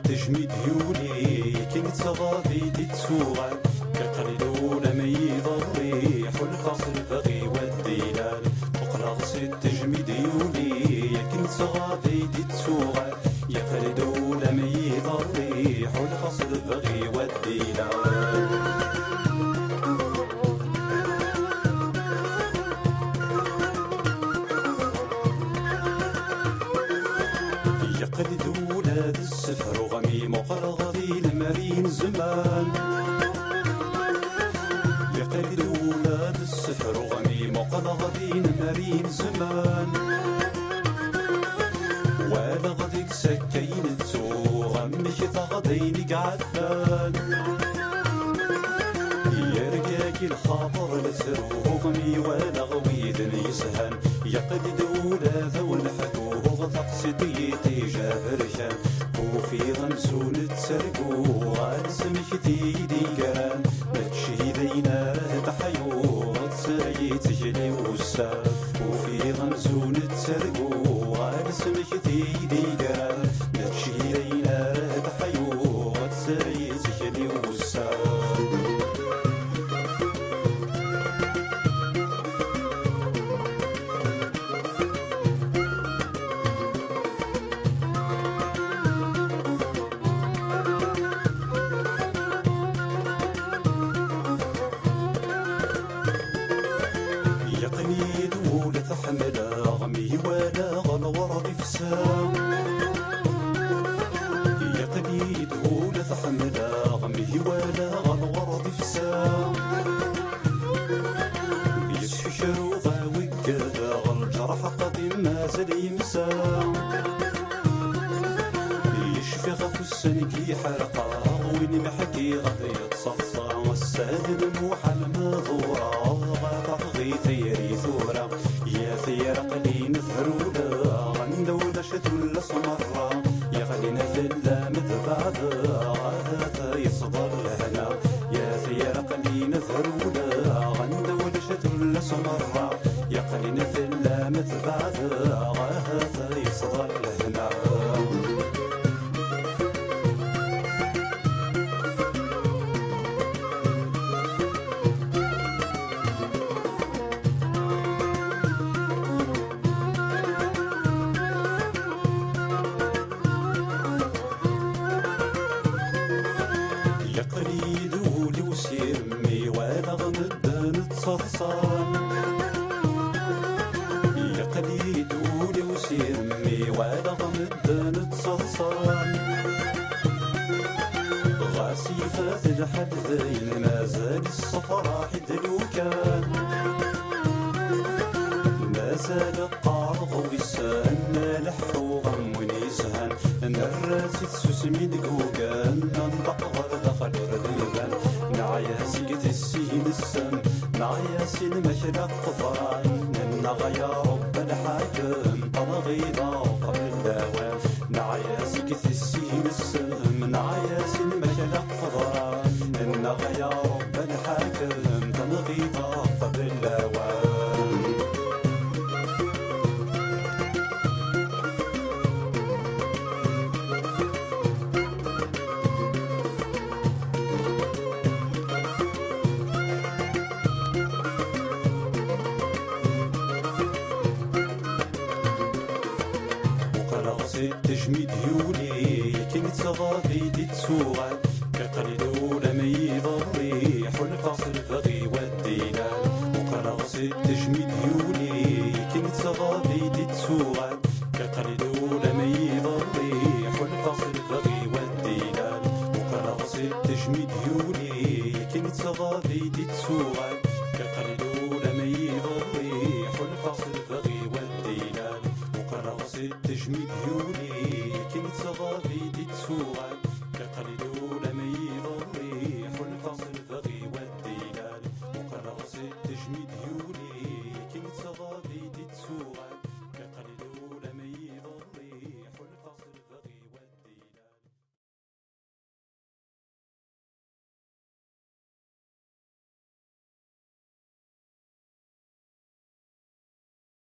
تجميد يولي كي تصغى دي تسوغل كقليلو لما يضري حلفاص الفغي والدلال وقلاص التجميد يولي كي تصغى دي تسوغل يا قليلو لما يضري حلفاص الفغي والدلال يقلد ولاد السفر وغميم وقرغضي المرين زمان يقلد ولاد السفر وغميم وقرغضي المرين زمان ولا غديك سكين تسوغ مش تغضيني قعدان يرقاك الخاطر لسروغمي ولا غويد يسهن يقلد ولاد والحدوغ تقصدي تجابرشان وفي غمسون تسرقو غالسمك تيدي كان متشي ذينا تحيوط سايي تجلي وسان وفي غمسون تسرقو غالسمك تيدي كان متشي ذينا تحيوط سايي تجلي وسان يقني دولة تحمل غمي ولا غنور بفسام يقني دولة تحمل غمي ولا غنور بفسام يشفي شروغا وقادا غالجرح قديم ما زال يمسام يشفي غفو السنكي حرقا وين محكي غادي يتصلصا والسادن موحل ماضورا غي ثيري ثورة يا ثير قلين ثرولا غندولة شتولا سمرة يا غلينا ثلا متبعد غادا يصدر لهنا يا ثير قلين ثرولا غندولة شتولا سمرة يا قلينا ثلا متبعد غادا يصدر لهنا يقليدو لي وسيرمي ولا غمدان تصرصان يقليدو لي وسيرمي ولا غمدان تصرصان غاسي فات الحد ذين مازال الصفرا حدلو كان مازال الطارغ ويسان مالح وغم ونيسهان نراسي تسوسمي دقوقان ننطق غردخل رديبان نعياسي قتسين السن نعياسي المشرق قفراين نغيا رب الحاكم طلغينا قبل الدوام نعياسي قتسين السن نعياسي المشرق قفراين نغيا رب الحاكم طلغينا قبل الدوام تجميد يولي كي تصغى دي تسوغل كقليلو لما يضري حلفاص الفغي والدلال وقرغص التجميد يولي كي تصغى دي تسوغل كقليلو لما يضري حلفاص الفغي والدلال وقرغص التجميد يولي كي تصغى دي تسوغل كقليلو